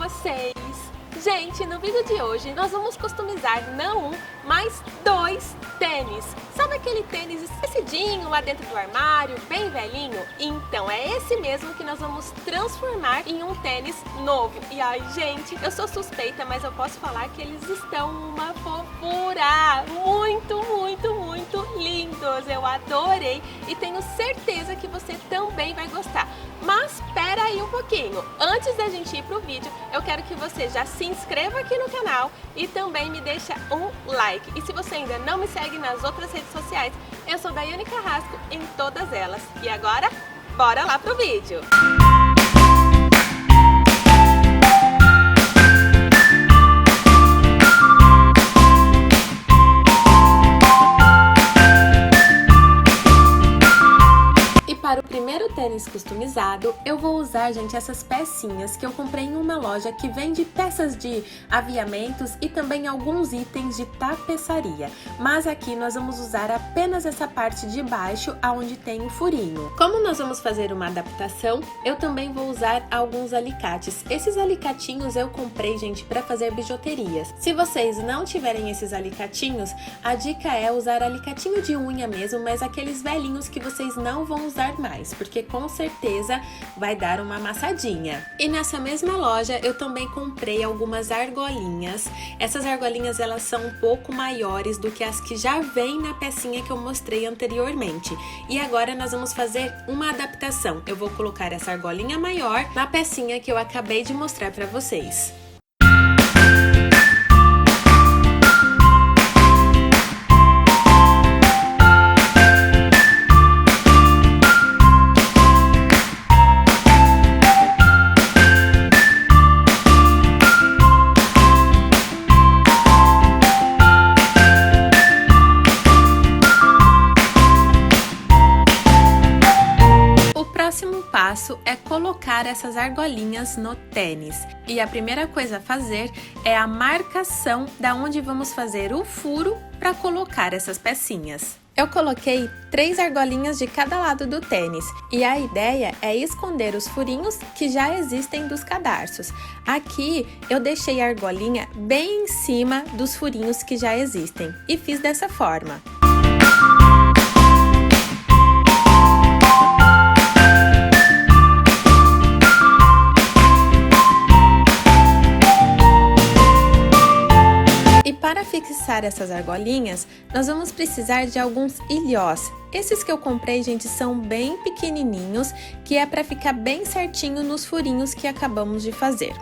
vocês? Gente, no vídeo de hoje nós vamos customizar não um, mas 2 tênis. Sabe aquele tênis esquecidinho lá dentro do armário, bem velhinho? Então é esse mesmo que nós vamos transformar em um tênis novo. E ai, gente, eu sou suspeita, mas eu posso falar que eles estão uma fofura! Muito, muito, muito lindos! Eu adorei e tenho certeza que você também vai gostar. Mas espera aí um pouquinho. Antes da gente ir pro vídeo, eu quero que você já se inscreva aqui no canal e também me deixa um like. E se você ainda não me segue nas outras redes sociais, eu sou Daiane Carrasco em todas elas. E agora, bora lá pro vídeo! Para o primeiro tênis customizado, eu vou usar, gente, essas pecinhas que eu comprei em uma loja que vende peças de aviamentos e também alguns itens de tapeçaria. Mas aqui nós vamos usar apenas essa parte de baixo, onde tem o furinho. Como nós vamos fazer uma adaptação, eu também vou usar alguns alicates. Esses alicatinhos eu comprei, gente, para fazer bijuterias. Se vocês não tiverem esses alicatinhos, a dica é usar alicatinho de unha mesmo, mas aqueles velhinhos que vocês não vão usar mais, porque com certeza vai dar uma amassadinha. E nessa mesma loja eu também comprei algumas argolinhas. Essas argolinhas elas são um pouco maiores do que as que já vem na pecinha que eu mostrei anteriormente. E agora nós vamos fazer uma adaptação. Eu vou colocar essa argolinha maior na pecinha que eu acabei de mostrar para vocês. Passo é colocar essas argolinhas no tênis. E a primeira coisa a fazer é a marcação da onde vamos fazer o furo para colocar essas pecinhas. Eu coloquei 3 argolinhas de cada lado do tênis e a ideia é esconder os furinhos que já existem dos cadarços. Aqui eu deixei a argolinha bem em cima dos furinhos que já existem e fiz dessa forma. Para fixar essas argolinhas, nós vamos precisar de alguns ilhós. Esses que eu comprei, gente, são bem pequenininhos, que é para ficar bem certinho nos furinhos que acabamos de fazer.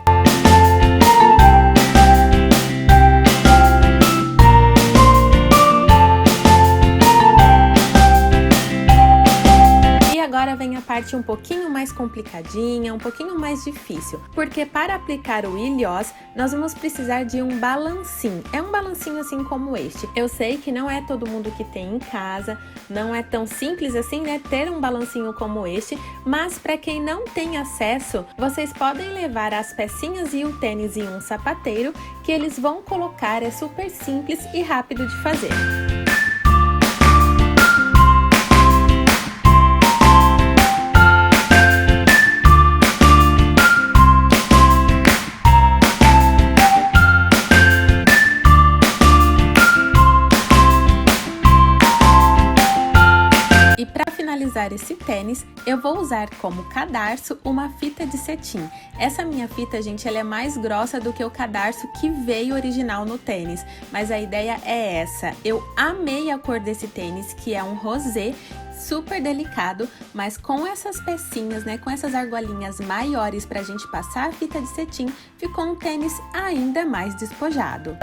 Agora vem a parte um pouquinho mais complicadinha, um pouquinho mais difícil, porque para aplicar o ilhós, nós vamos precisar de um balancinho. É um balancinho assim como este. Eu sei que não é todo mundo que tem em casa, não é tão simples assim, né, ter um balancinho como este, mas para quem não tem acesso, vocês podem levar as pecinhas e o tênis em um sapateiro, que eles vão colocar, é super simples e rápido de fazer. Finalizar esse tênis, eu vou usar como cadarço uma fita de cetim. Essa minha fita, gente, ela é mais grossa do que o cadarço que veio original no tênis, mas a ideia é essa. Eu amei a cor desse tênis, que é um rosé, super delicado, mas com essas pecinhas, né, com essas argolinhas maiores pra gente passar a fita de cetim, ficou um tênis ainda mais despojado.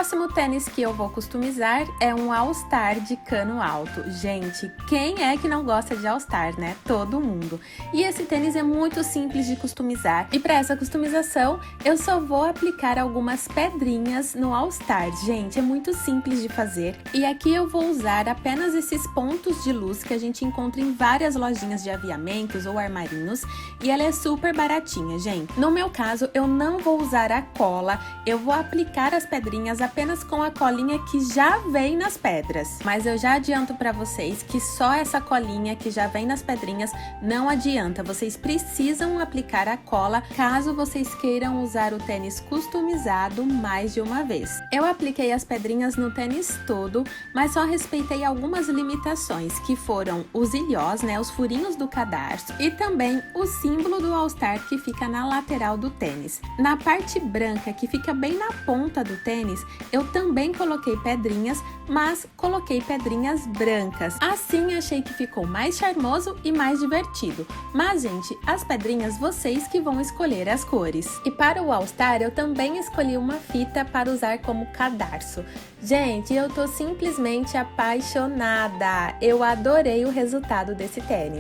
próximo tênis que eu vou customizar é um All Star de cano alto. Gente, quem é que não gosta de All Star, né? Todo mundo. E esse tênis é muito simples de customizar. E para essa customização, eu só vou aplicar algumas pedrinhas no All Star. Gente, é muito simples de fazer. E aqui eu vou usar apenas esses pontos de luz que a gente encontra em várias lojinhas de aviamentos ou armarinhos. E ela é super baratinha, gente. No meu caso, eu não vou usar a cola. Eu vou aplicar as pedrinhas apenas com a colinha que já vem nas pedras. Mas eu já adianto para vocês que só essa colinha que já vem nas pedrinhas não adianta. Vocês precisam aplicar a cola caso vocês queiram usar o tênis customizado mais de uma vez. Eu apliquei as pedrinhas no tênis todo, mas só respeitei algumas limitações, que foram os ilhós, né, os furinhos do cadarço e também o símbolo do All Star que fica na lateral do tênis. Na parte branca, que fica bem na ponta do tênis, eu também coloquei pedrinhas, mas coloquei pedrinhas brancas. Assim achei que ficou mais charmoso e mais divertido. Mas, gente, as pedrinhas vocês que vão escolher as cores. E para o All Star eu também escolhi uma fita para usar como cadarço. Gente, eu tô simplesmente apaixonada! Eu adorei o resultado desse tênis.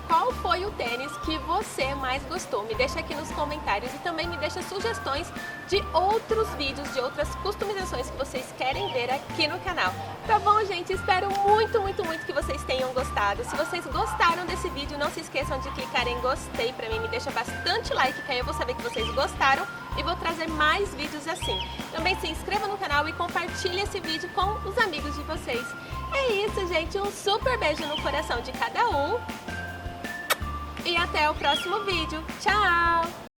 Qual foi o tênis que você mais gostou? Me deixa aqui nos comentários e também me deixa sugestões de outros vídeos, de outras customizações que vocês querem ver aqui no canal. Tá bom, gente? Espero muito que vocês tenham gostado. Se vocês gostaram desse vídeo, não se esqueçam de clicar em gostei pra mim. Me deixa bastante like, que aí eu vou saber que vocês gostaram e vou trazer mais vídeos assim. Também se inscreva no canal e compartilhe esse vídeo com os amigos de vocês. É isso, gente. Um super beijo no coração de cada um. E até o próximo vídeo. Tchau!